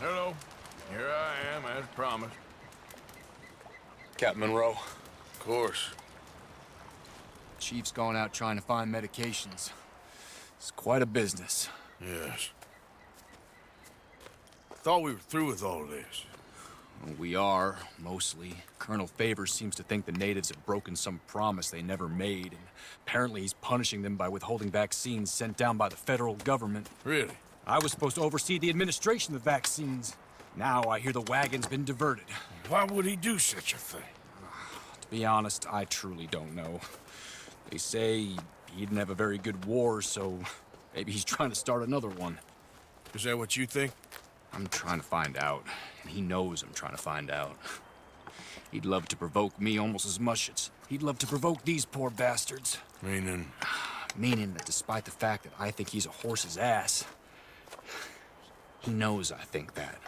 Hello. Here I am, as promised. Captain Monroe. Of course. Chief's gone out trying to find medications. It's quite a business. Yes. Thought we were through with all this. Well, we are, mostly. Colonel Favors seems to think the natives have broken some promise they never made, and apparently he's punishing them by withholding vaccines sent down by the federal government. Really? I was supposed to oversee the administration of the vaccines. Now I hear the wagon's been diverted. Why would he do such a thing? To be honest, I truly don't know. They say he didn't have a very good war, so maybe he's trying to start another one. Is that what you think? I'm trying to find out, and he knows I'm trying to find out. He'd love to provoke me almost as much as he'd love to provoke these poor bastards. Meaning? Meaning that despite the fact that I think he's a horse's ass, he knows I think that.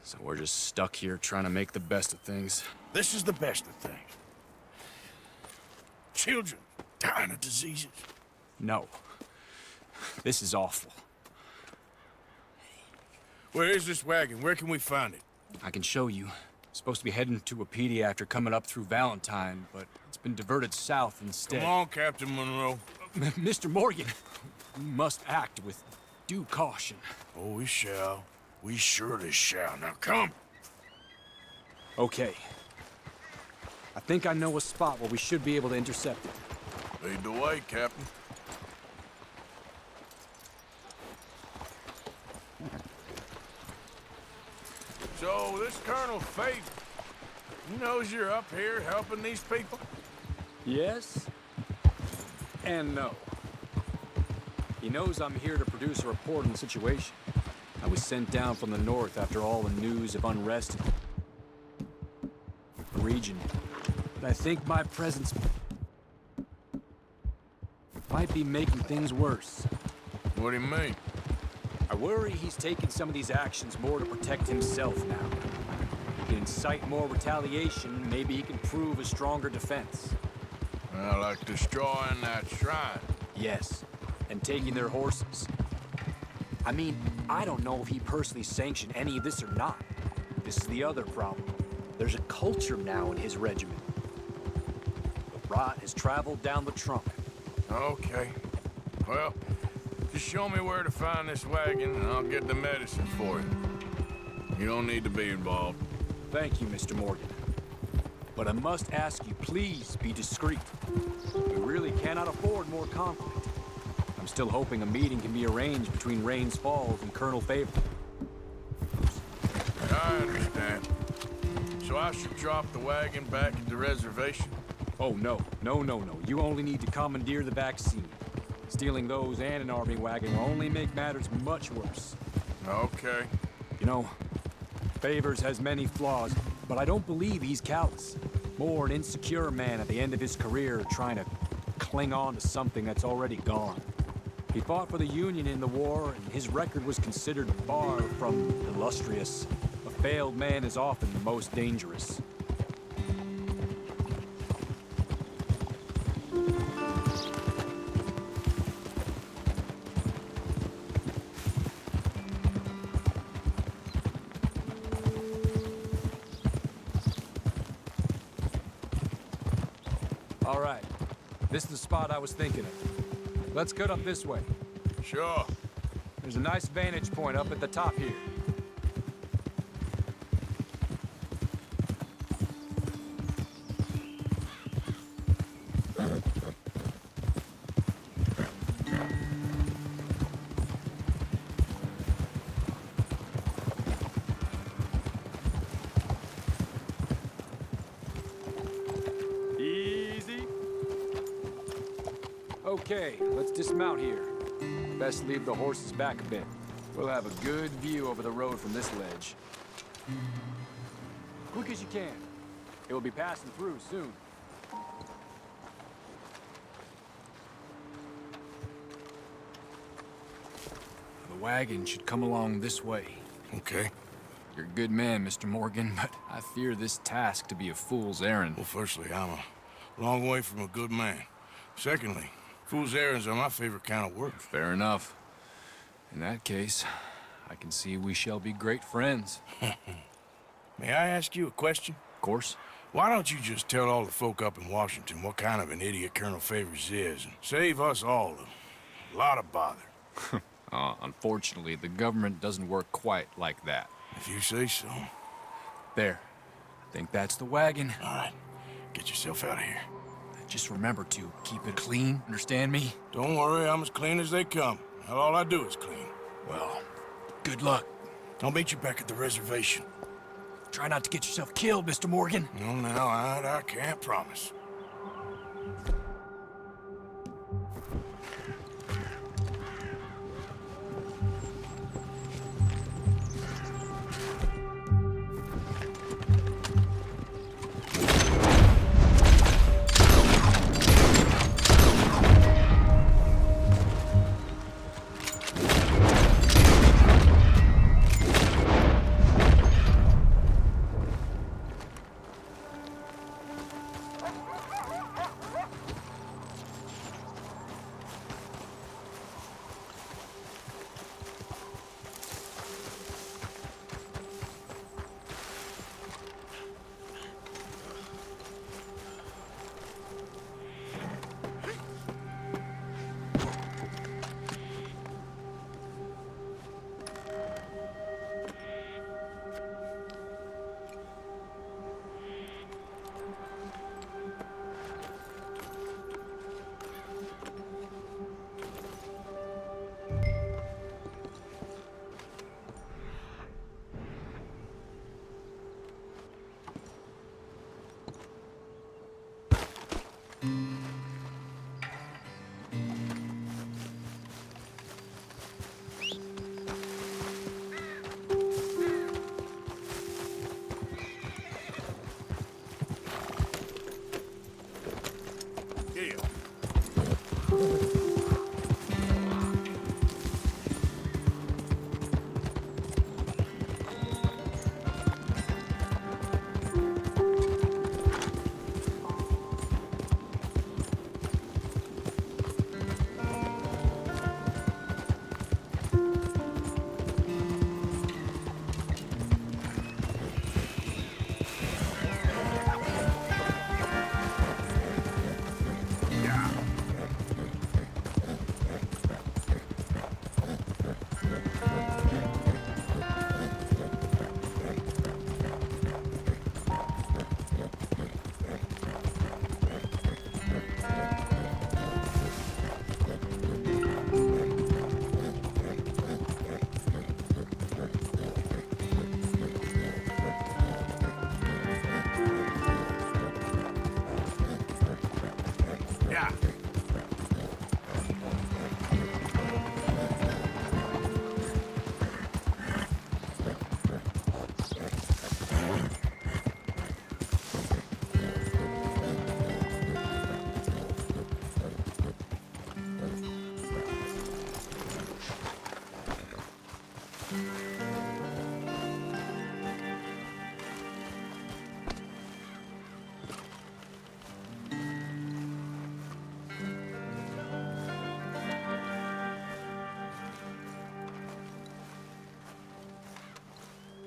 So we're just stuck here trying to make the best of things. This is the best of things. Children dying of diseases. No. This is awful. Where is this wagon? Where can we find it? I can show you. Supposed to be heading to a PD after coming up through Valentine, but it's been diverted south instead. Come on, Captain Monroe. Mr. Morgan, we must act with due caution. Oh, we shall. We surely shall. Now come. Okay. I think I know a spot where we should be able to intercept it. Lead the way, Captain. So, this Colonel Favor, he knows you're up here helping these people? Yes and no. He knows I'm here to produce a report on the situation. I was sent down from the north after all the news of unrest in the region. But I think my presence might be making things worse. What do you mean? I worry he's taking some of these actions more to protect himself now. He can incite more retaliation, maybe he can prove a stronger defense. Well, like destroying that shrine. Yes, and taking their horses. I mean, I don't know if he personally sanctioned any of this or not. This is the other problem. There's a culture now in his regiment. The rot has traveled down the trunk. Okay. Well, just show me where to find this wagon, and I'll get the medicine for you. You don't need to be involved. Thank you, Mr. Morgan. But I must ask you, please be discreet. We really cannot afford more conflict. I'm still hoping a meeting can be arranged between Rains Falls and Colonel Favor. I understand. So I should drop the wagon back at the reservation? Oh, no. No, no, no. You only need to commandeer the vaccine. Stealing those and an army wagon will only make matters much worse. Okay. You know, Favors has many flaws, but I don't believe he's callous. More an insecure man at the end of his career trying to cling on to something that's already gone. He fought for the Union in the war, and his record was considered far from illustrious. A failed man is often the most dangerous. All right. This is the spot I was thinking of. Let's cut up this way. Sure. There's a nice vantage point up at the top here. Easy. Okay, let's dismount here. Best leave the horses back a bit. We'll have a good view over the road from this ledge. Quick as you can. It will be passing through soon. The wagon should come along this way. Okay. You're a good man, Mr. Morgan, but I fear this task to be a fool's errand. Well, firstly, I'm a long way from a good man. Secondly, fool's errands are my favorite kind of work. Fair enough. In that case, I can see we shall be great friends. May I ask you a question? Of course. Why don't you just tell all the folk up in Washington what kind of an idiot Colonel Favors is and save us all a lot of bother? Unfortunately, the government doesn't work quite like that. If you say so. There. I think that's the wagon. All right, get yourself out of here. Just remember to keep it clean, understand me? Don't worry, I'm as clean as they come. Hell, all I do is clean. Well, good luck. I'll meet you back at the reservation. Try not to get yourself killed, Mr. Morgan. No, now, I can't promise.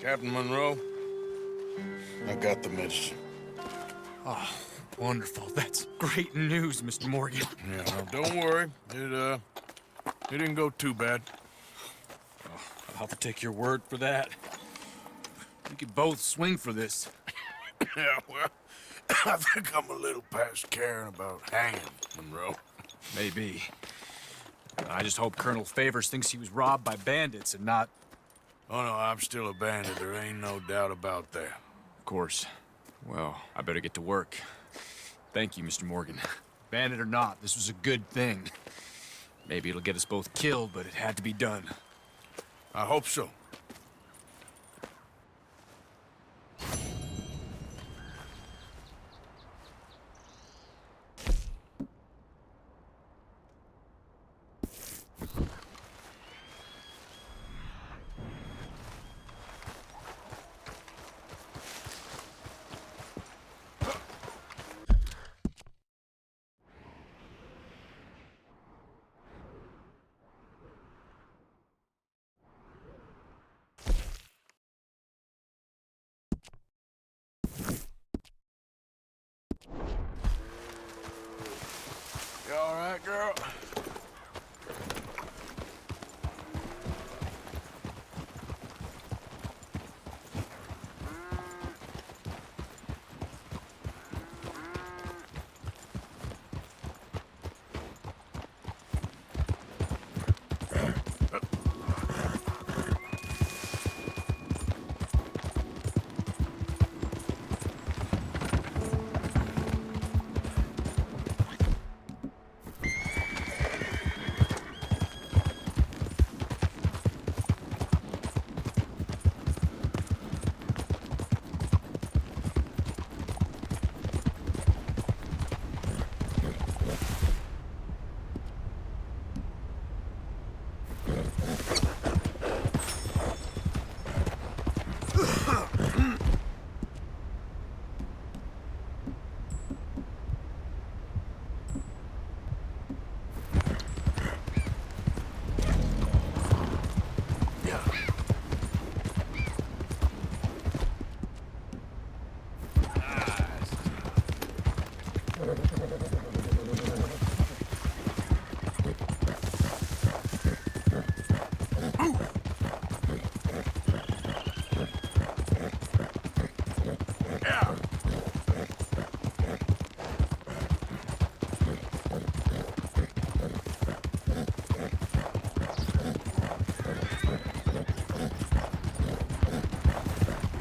Captain Monroe, I got the medicine. Oh, wonderful. That's great news, Mr. Morgan. Yeah, now, don't worry. It didn't go too bad. Oh, I'll have to take your word for that. We could both swing for this. Yeah, well, I think I'm a little past caring about hanging, Monroe. Maybe. I just hope Colonel Favors thinks he was robbed by bandits and not... Oh, no, I'm still a bandit. There ain't no doubt about that. Of course. Well, I better get to work. Thank you, Mr. Morgan. Bandit or not, this was a good thing. Maybe it'll get us both killed, but it had to be done. I hope so. You all right, girl?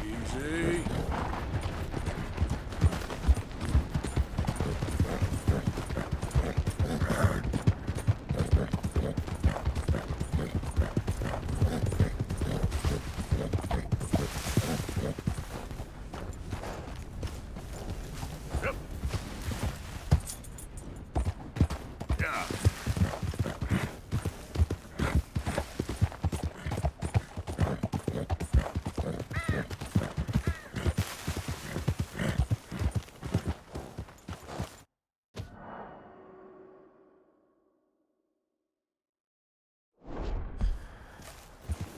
Easy. Yep. Yeah.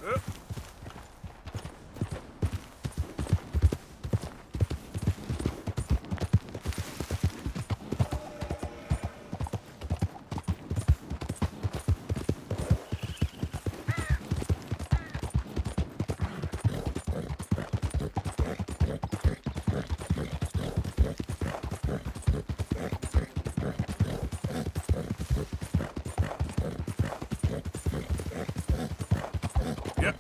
Yep. Yep.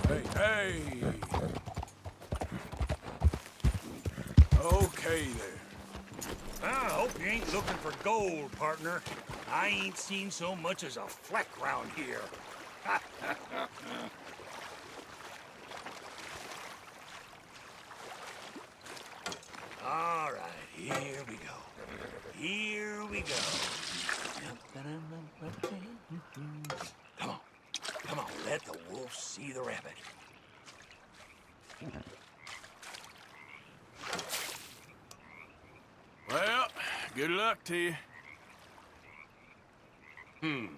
Hey, hey. Okay there. I hope you ain't looking for gold, partner. I ain't seen so much as a fleck round here. All right, here we go. Here we go. Come on. Come on, let the wolf see the rabbit. Well, good luck to you. Well,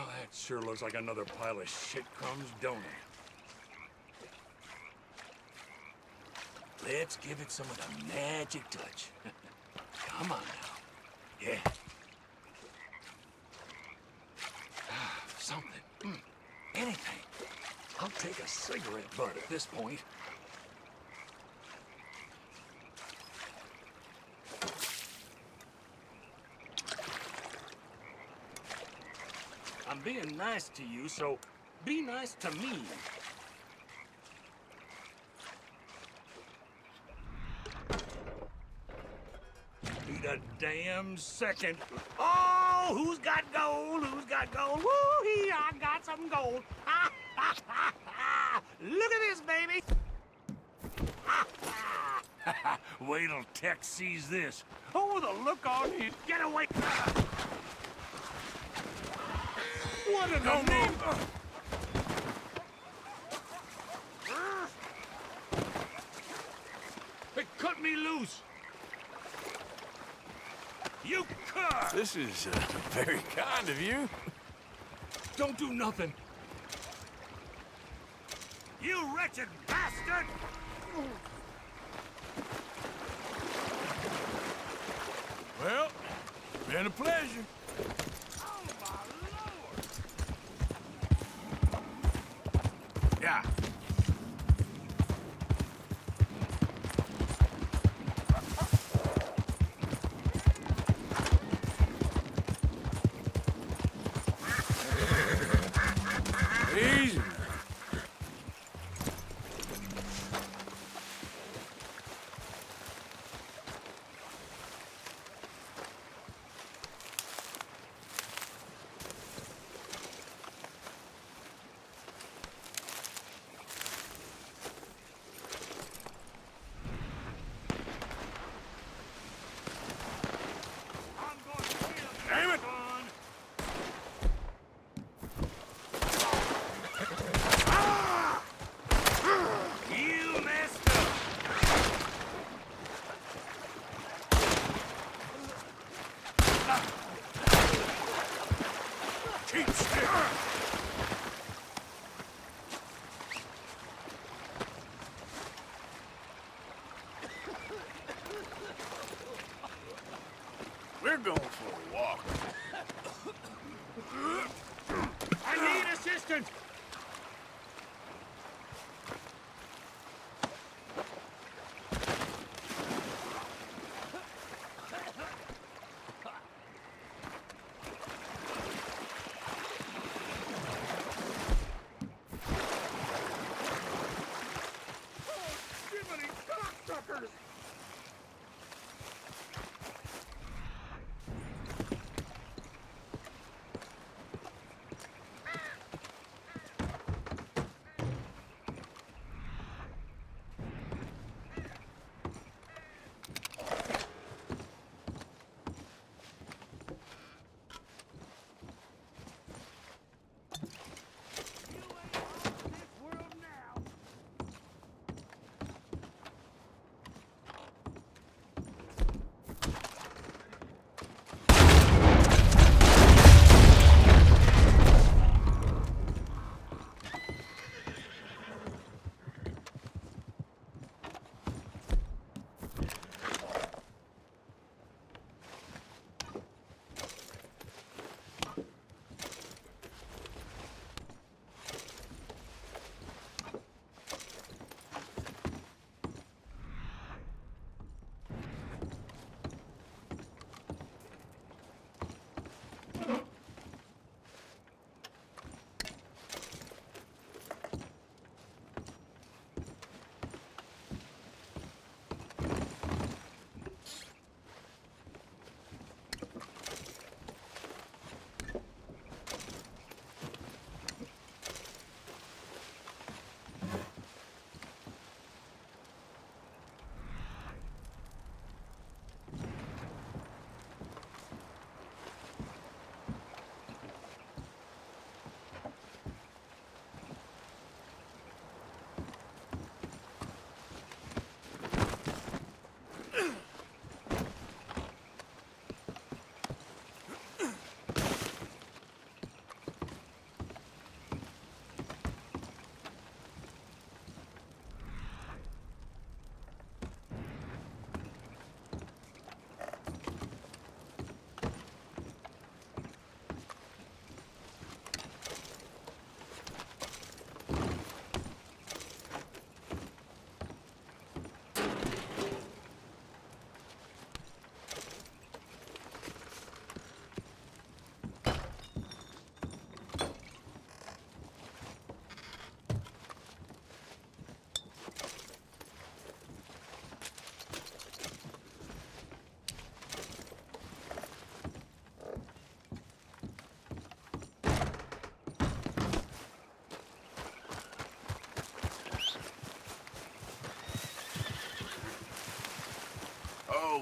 that sure looks like another pile of shit crumbs, don't it? Let's give it some of the magic touch. Come on now. Yeah. Something. Anything. I'll take a cigarette butt at this point. I'm being nice to you, so be nice to me. Need a damn second. Oh, who's got gold? Who's got gold? Woo-hee, I got some gold. Ha, ha, ha, ha. Look at this, baby. Ha, ha. Wait till Tex sees this. Oh, the look on his... Get away! What in the name of... Hey, cut me loose! You cur! This is very kind of you. Don't do nothing! You wretched bastard! Well, been a pleasure. Oh, my lord! Yeah. Easy. I'm going to kill you, Damn it! son. You messed up! Keep still. We're going for a walk. I need assistance! Jiminy cocksuckers!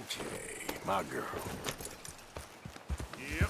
Okay, my girl. Yep.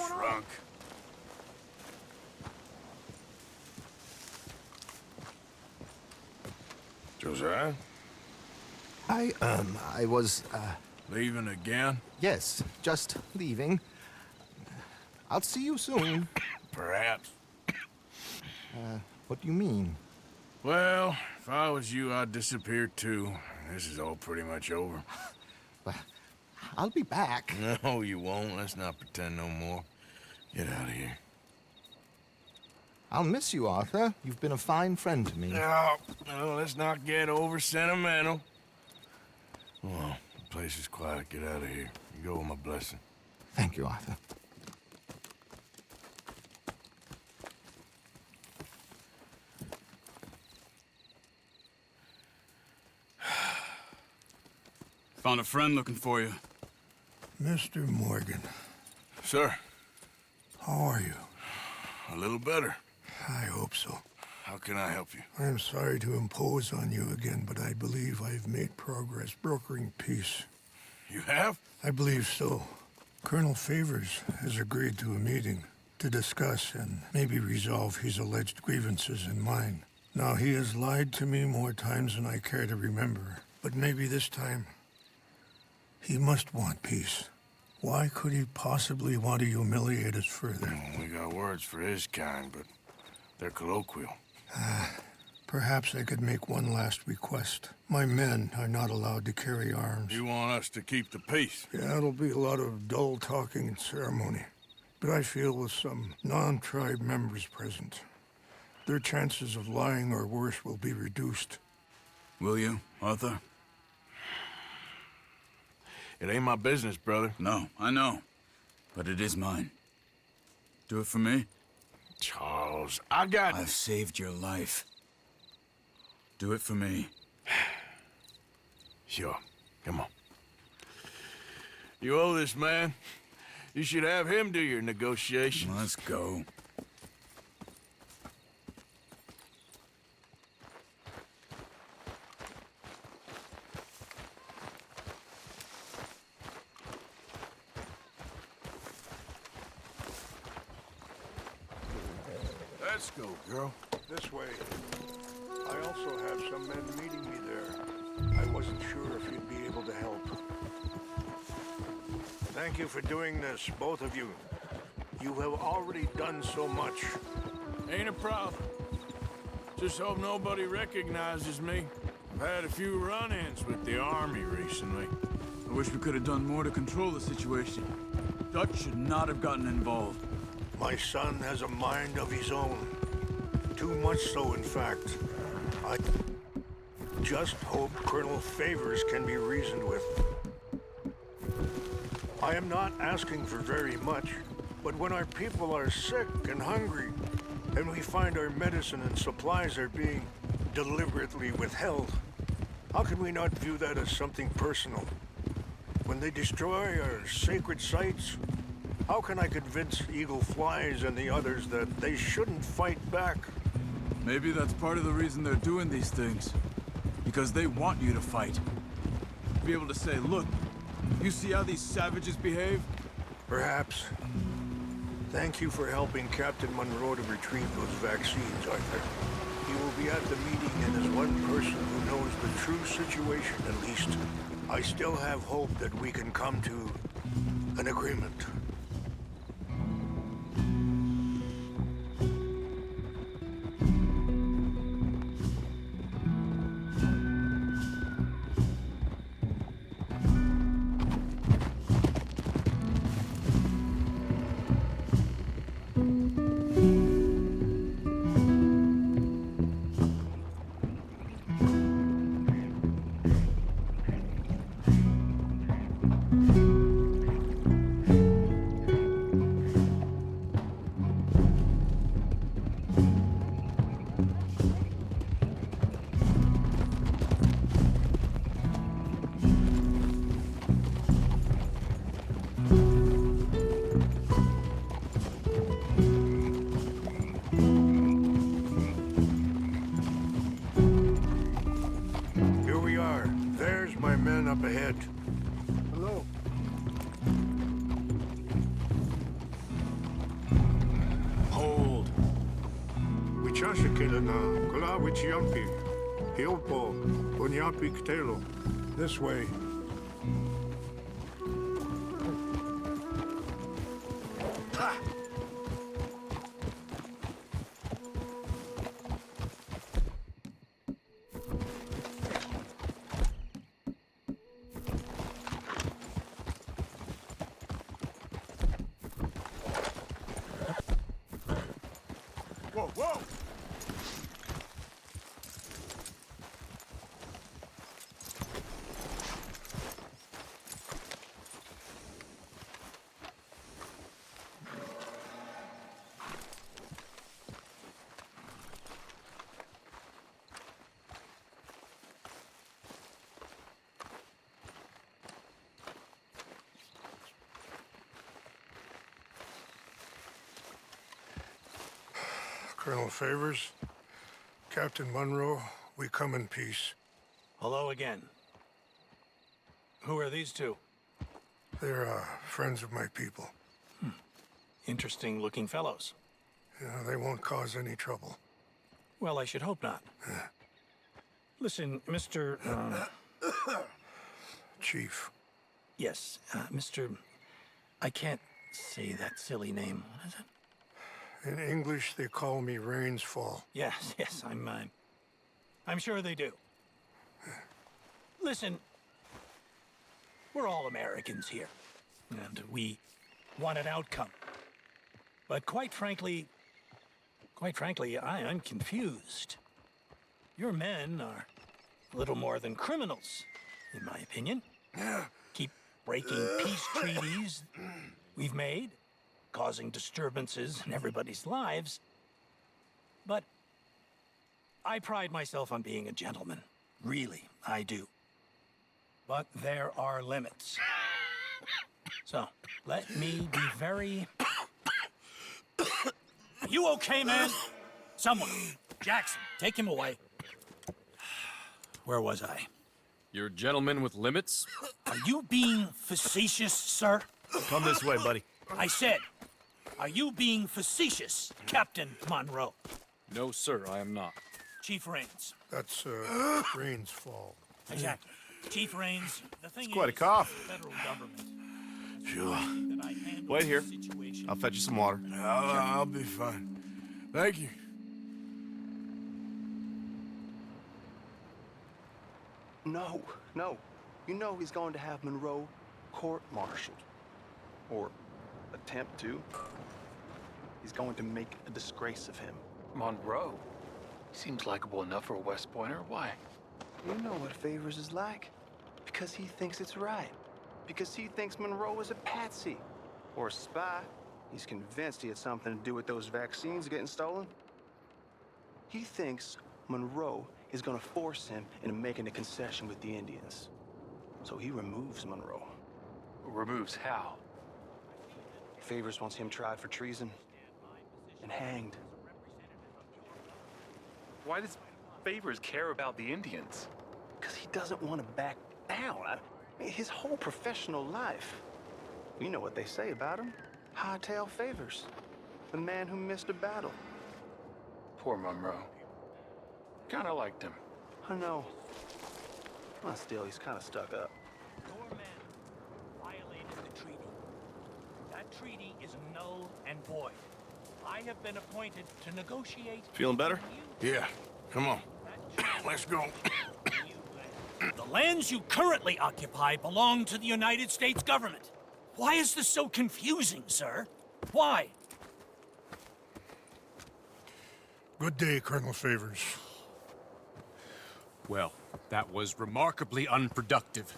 Drunk. Josiah? I was, Leaving again? yes, just leaving. I'll see you soon. Perhaps. What do you mean? Well, if I was you, I'd disappear too. This is all pretty much over. Well, I'll be back. No, you won't. Let's not pretend no more. Get out of here. I'll miss you, Arthur. You've been a fine friend to me. No, let's not get over sentimental. Well, the place is quiet. Get out of here. You go with my blessing. Thank you, Arthur. Found a friend looking for you. Mr. Morgan, Sir, how are you? a little better. I hope so. How can I help you? I am sorry to impose on you again, but I believe I've made progress brokering peace. You have? I believe so. Colonel Favors has agreed to a meeting to discuss and maybe resolve his alleged grievances and mine. Now, he has lied to me more times than I care to remember, but maybe this time he must want peace. Why could he possibly want to humiliate us further? Well, we got words for his kind, but they're colloquial. Perhaps I could make one last request. My men are not allowed to carry arms. You want us to keep the peace? Yeah, it'll be a lot of dull talking and ceremony. But I feel with some non-tribe members present, their chances of lying or worse will be reduced. Will you, Arthur? It ain't my business, brother. No, I know. But it is mine. Do it for me? Charles, I've saved your life. Do it for me. Sure. Come on. You owe this man. You should have him do your negotiations. Let's go. Let's go, girl. This way. I also have some men meeting me there. I wasn't sure if you'd be able to help. Thank you for doing this, both of you. You have already done so much. Ain't a problem. Just hope nobody recognizes me. I've had a few run-ins with the army recently. I wish we could have done more to control the situation. Dutch should not have gotten involved. My son has a mind of his own. Too much so, in fact. I just hope Colonel Favors can be reasoned with. I am not asking for very much, but when our people are sick and hungry, and we find our medicine and supplies are being deliberately withheld, how can we not view that as something personal? When they destroy our sacred sites, how can I convince Eagle Flies and the others that they shouldn't fight back? Maybe that's part of the reason they're doing these things. Because they want you to fight. Be able to say, look, you see how these savages behave? Perhaps. Thank you for helping Captain Monroe to retrieve those vaccines, Arthur. He will be at the meeting, and as one person who knows the true situation, at least, I still have hope that we can come to an agreement. Here we are. There's my men up ahead. Hello. Hold. Wichashikila na kula wichiampi. Hilpo, bunyapi ktelo. This way. Whoa, whoa! Colonel Favors, Captain Monroe, we come in peace. Hello again. Who are these two? They're friends of my people. Interesting looking fellows. They won't cause any trouble. Well, I should hope not. Listen, Mr. Chief. Yes, Mr. I can't say that silly name. What is it? In English, they call me Rainsfall. Yes, yes, I'm sure they do. Listen, we're all Americans here, and we want an outcome. But quite frankly, I am confused. Your men are a little more than criminals, in my opinion. Keep breaking peace treaties we've made, causing disturbances in everybody's lives. But I pride myself on being a gentleman. Really, I do. But there are limits. So, let me be very... You okay, man? Someone. Jackson, take him away. Where was I? You're a gentleman with limits? Are you being facetious, sir? Come this way, buddy. I said, are you being facetious, Captain Monroe? No, sir, I am not. Chief Raines. That's, Rain's fault. Exactly. Chief Raines, the thing quite a is, cough. the federal government. Sure. that I handle Wait here. this situation. I'll fetch you some water. I'll be fine. Thank you. No, no. You know he's going to have Monroe court-martialed. Or attempt to. He's going to make a disgrace of him. Monroe? Seems likable enough for a West Pointer. Why? You know what Favors is like. Because he thinks it's right. Because he thinks Monroe is a patsy. Or a spy. He's convinced he had something to do with those vaccines getting stolen. He thinks Monroe is gonna force him into making a concession with the Indians. So he removes Monroe. Removes how? Favors wants him tried for treason and hanged. Why does Favors care about the Indians? Because he doesn't want to back down. His whole professional life. You know what they say about him. Hightail Favors. The man who missed a battle. Poor Monroe. Kinda liked him. I know. Well, still, he's kind of stuck up. Your men violated the treaty. That treaty is null and void. I have been appointed to negotiate... Feeling better? Yeah, come on. Let's go. The lands you currently occupy belong to the United States government. Why is this so confusing, sir? Why? Good day, Colonel Favors. Well, that was remarkably unproductive.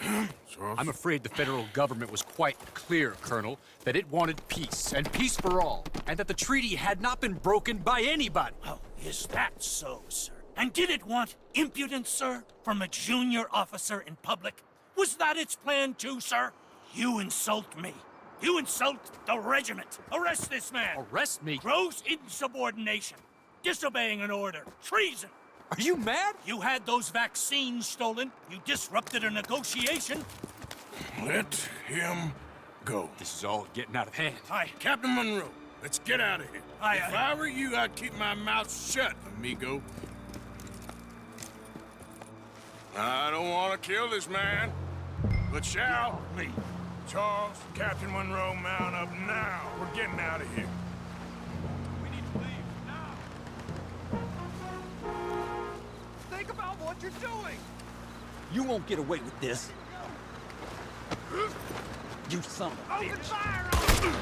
Charles? I'm afraid the federal government was quite clear, Colonel, that it wanted peace, and peace for all, and that the treaty had not been broken by anybody. Oh, is that so, sir? And did it want impudence, sir, from a junior officer in public? Was that its plan too, sir? You insult me. You insult the regiment. Arrest this man. Arrest me? Gross insubordination. Disobeying an order. Treason. Are you mad? You had those vaccines stolen. You disrupted a negotiation. Let him go. This is all getting out of hand. Captain Monroe, let's get out of here. If I were you, I'd keep my mouth shut, amigo. I don't want to kill this man, but shall me. Charles, Captain Monroe, mount up now. We're getting out of here. We need to leave now. Think about what you're doing! You won't get away with this. You son of a Open bitch. fire on him!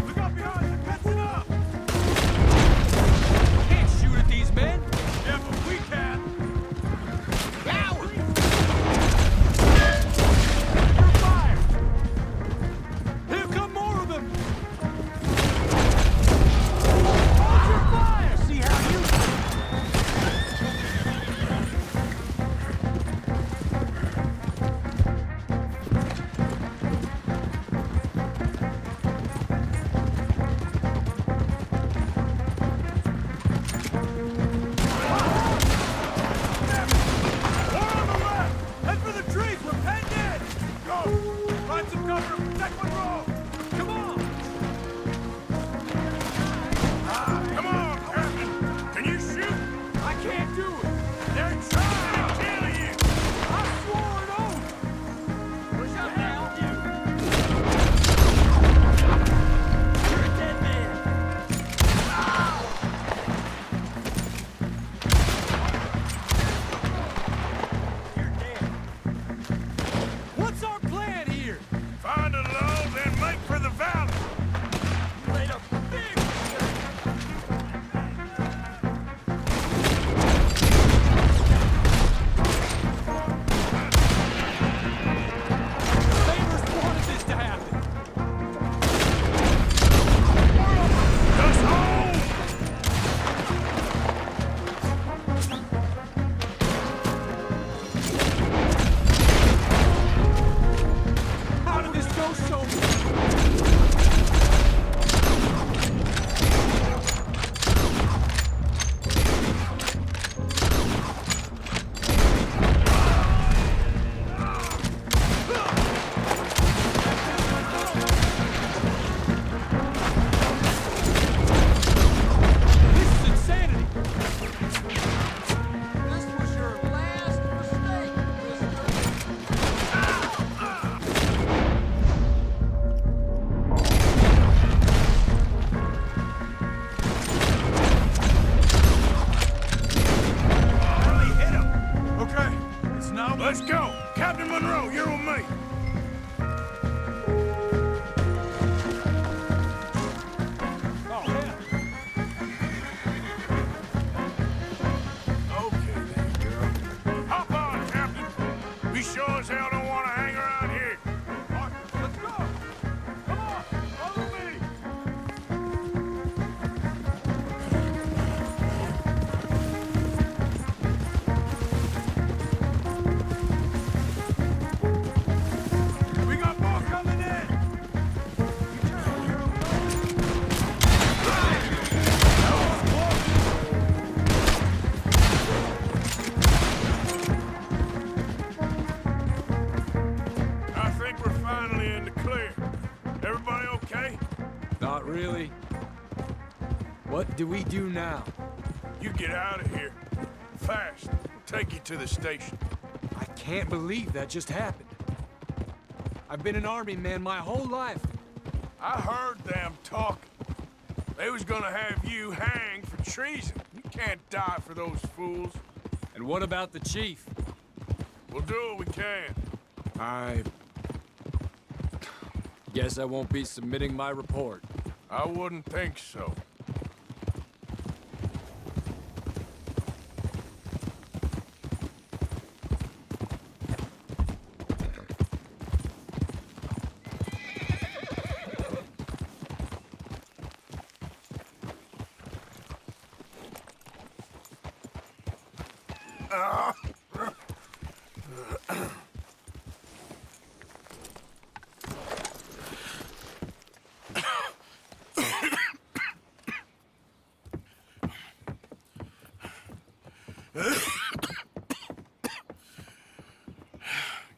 Look up behind you! Catch it up! Can't shoot at these men. Yeah, but we can! Here come more of them. Monroe, you're with me. Oh, hell. Okay, then, girl. Hop on, Captain. We sure as hell don't want to hang around here. Let's go! Come on, follow me! We got more coming in. I think we're finally in the clear. Everybody okay? Not really. What do we do now? You get out of here. Fast. Take you to the station. I can't believe that just happened. I've been an army man my whole life. I heard them talking. They was gonna have you hanged for treason. You can't die for those fools. And what about the chief? We'll do what we can. I guess I won't be submitting my report. I wouldn't think so.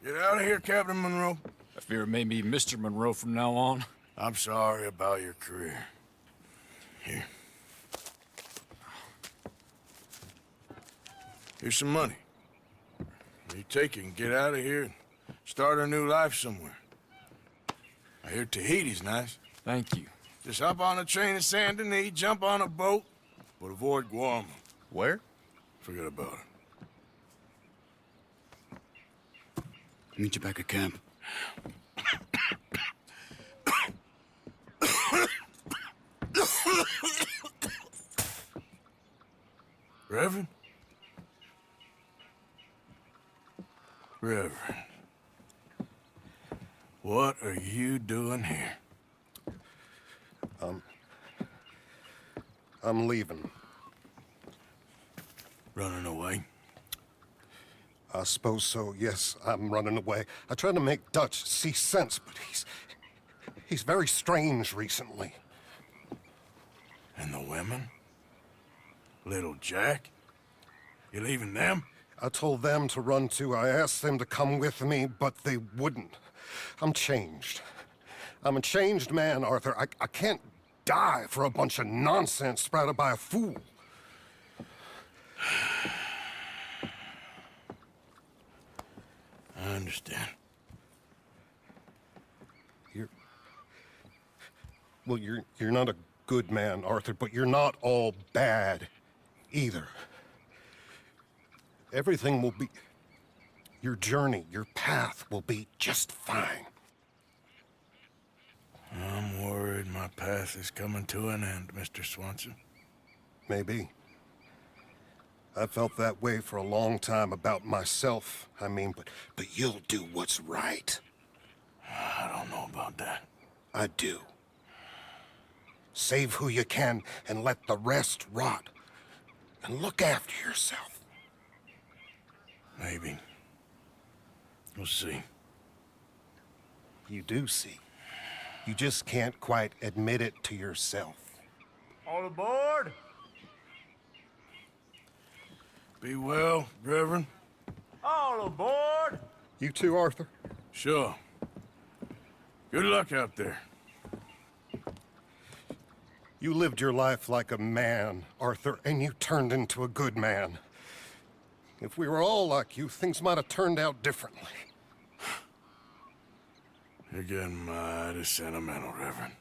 Get out of here, Captain Monroe. I fear it may be Mr. Monroe from now on. I'm sorry about your career. Here. Here's some money. You take it and get out of here and start a new life somewhere. I hear Tahiti's nice. Thank you. Just hop on a train to Saint Denis, jump on a boat, but avoid Guam. Where? Forget about it. Meet you back at camp. Reverend? Reverend. What are you doing here? I'm leaving. Running away? I suppose so, yes, I'm running away. I tried to make Dutch see sense, but he's very strange recently. And the women? Little Jack? You leaving them? I told them to run too. I asked them to come with me, but they wouldn't. I'm changed. I'm a changed man, Arthur. I can't die for a bunch of nonsense sprouted by a fool. I understand. You're not a good man, Arthur, but you're not all bad either. Everything will be... Your journey, your path will be just fine. I'm worried my path is coming to an end, Mr. Swanson. Maybe. I felt that way for a long time about myself, I mean, but you'll do what's right. I don't know about that. I do. Save who you can and let the rest rot. And look after yourself. Maybe. We'll see. You do see. You just can't quite admit it to yourself. All aboard? Be well, Reverend. All aboard? You too, Arthur? Sure. Good luck out there. You lived your life like a man, Arthur, and you turned into a good man. If we were all like you, things might have turned out differently. You're getting mighty sentimental, Reverend.